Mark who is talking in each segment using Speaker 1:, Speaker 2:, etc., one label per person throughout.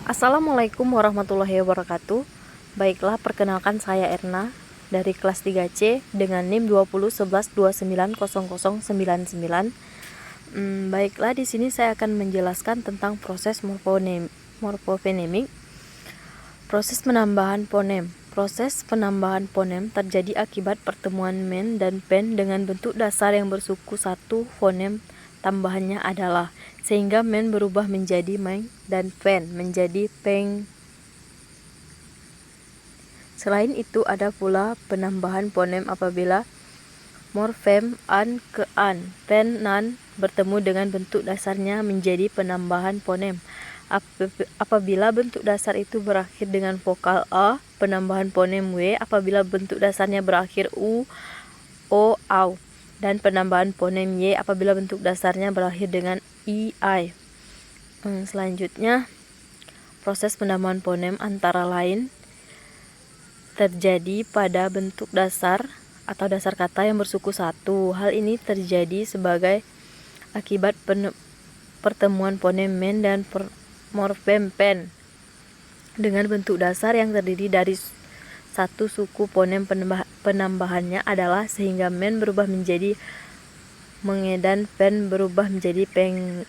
Speaker 1: Assalamualaikum warahmatullahi wabarakatuh. Baiklah, perkenalkan saya Erna dari kelas 3C dengan NIM 2011290099. Baiklah, di sini saya akan menjelaskan tentang proses morfonemik. Proses penambahan fonem. Proses penambahan fonem terjadi akibat pertemuan men dan pen dengan bentuk dasar yang bersuku satu. Fonem tambahannya adalah, sehingga men berubah menjadi meng dan pen menjadi peng. Selain itu, ada pula penambahan fonem apabila morfem an ke an, pen, nan bertemu dengan bentuk dasarnya menjadi penambahan fonem. Apabila bentuk dasar itu berakhir dengan vokal a, penambahan fonem w. Apabila bentuk dasarnya berakhir u, o, au, dan penambahan fonem y apabila bentuk dasarnya berakhir dengan i, ai. Selanjutnya, proses penambahan fonem antara lain terjadi pada bentuk dasar atau dasar kata yang bersuku satu. Hal ini terjadi sebagai akibat pertemuan fonem men dan morfem pen dengan bentuk dasar yang terdiri dari satu suku. Fonem penambahannya adalah, sehingga men berubah menjadi menge dan pen berubah menjadi peng.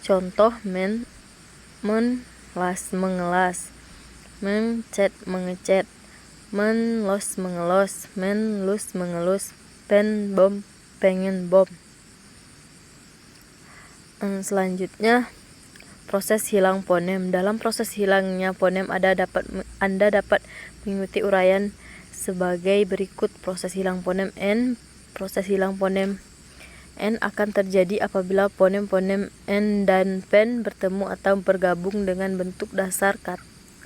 Speaker 1: Contoh: men las mengelas, mencet mengecet, menlos mengelos, menlus mengelus, pen bom pengen bom. Selanjutnya, proses hilang fonem. Dalam proses hilangnya fonem Anda dapat mengikuti uraian sebagai berikut. Proses hilang fonem n. Proses hilang fonem n akan terjadi apabila fonem-fonem n dan pen bertemu atau bergabung dengan bentuk dasar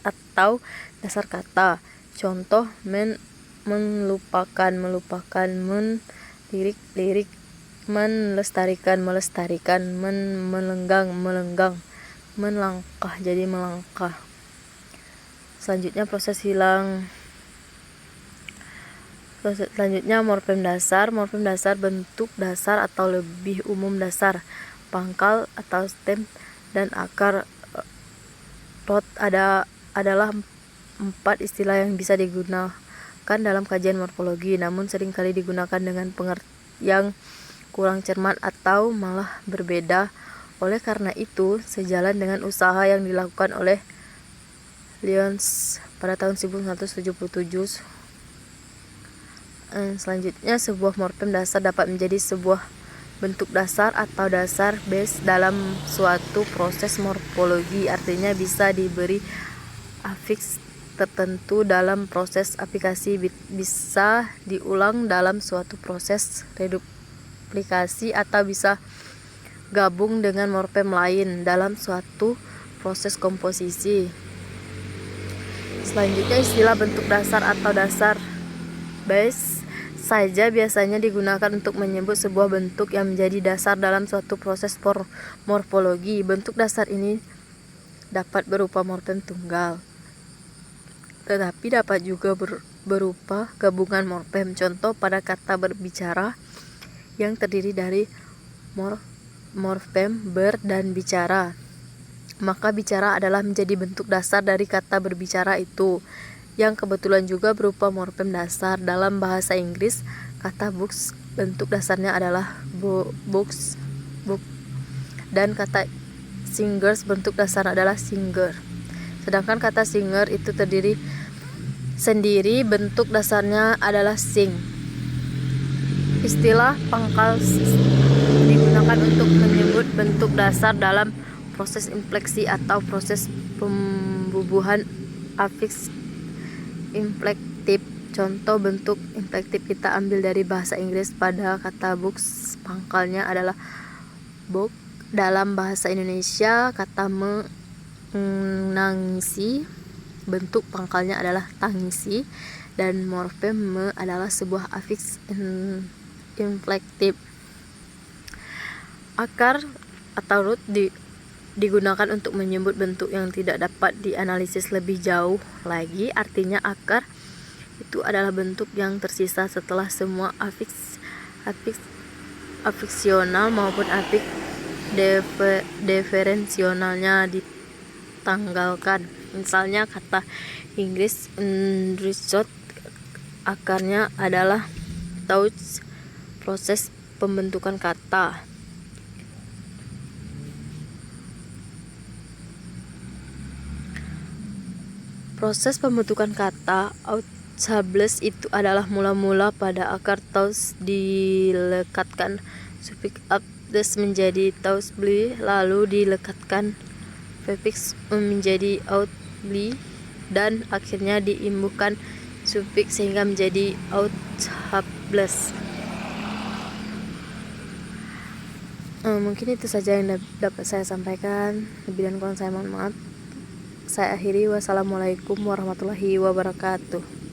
Speaker 1: atau dasar kata. Contoh: melupakan, lirik, melestarikan, melenggang, melangkah jadi melangkah. Selanjutnya, morfem dasar. Morfem dasar bentuk dasar atau lebih umum dasar, pangkal atau stem, dan akar rot adalah 4 istilah yang bisa digunakan dalam kajian morfologi, namun seringkali digunakan dengan pengertian yang kurang cermat atau malah berbeda. Oleh karena itu, sejalan dengan usaha yang dilakukan oleh Lyons pada tahun 1977, selanjutnya sebuah morfem dasar dapat menjadi sebuah bentuk dasar atau dasar base dalam suatu proses morfologi. Artinya bisa diberi afiks tertentu dalam proses aplikasi, bisa diulang dalam suatu proses reduplikasi, atau bisa gabung dengan morfem lain dalam suatu proses komposisi. Selanjutnya, istilah bentuk dasar atau dasar base saja biasanya digunakan untuk menyebut sebuah bentuk yang menjadi dasar dalam suatu proses morfologi. Bentuk dasar ini dapat berupa morfem tunggal, tetapi dapat juga berupa gabungan morfem. Contoh: pada kata berbicara yang terdiri dari morfem ber dan bicara, maka bicara adalah menjadi bentuk dasar dari kata berbicara itu, yang kebetulan juga berupa morfem dasar. Dalam bahasa Inggris, kata books bentuk dasarnya adalah book, dan kata singers bentuk dasar adalah singer. Sedangkan kata singer itu terdiri sendiri, bentuk dasarnya adalah sing. Istilah pangkal digunakan untuk menyebut bentuk dasar dalam proses infleksi atau proses pembubuhan afiks inflektif. Contoh bentuk inflektif kita ambil dari bahasa Inggris. Pada kata books, pangkalnya adalah book. Dalam bahasa Indonesia, kata menangisi, bentuk pangkalnya adalah tangisi, dan morfem me adalah sebuah afiks inflektif. Akar atau root digunakan untuk menyebut bentuk yang tidak dapat dianalisis lebih jauh lagi. Artinya, akar itu adalah bentuk yang tersisa setelah semua afiks afiksional maupun afiks diferensionalnya tanggalkan. Misalnya kata Inggris result akarnya adalah touch, proses pembentukan kata. Proses pembentukan kata outtables itu adalah mula-mula pada akar touch dilekatkan sufiks updes menjadi touchbly, lalu dilekatkan prefiks menjadi outbly, dan akhirnya diimbuhkan sufiks sehingga menjadi outtables. Mungkin itu saja yang dapat saya sampaikan. Lebih dan kurang saya mohon maaf. Saya akhiri. Wassalamualaikum warahmatullahi wabarakatuh.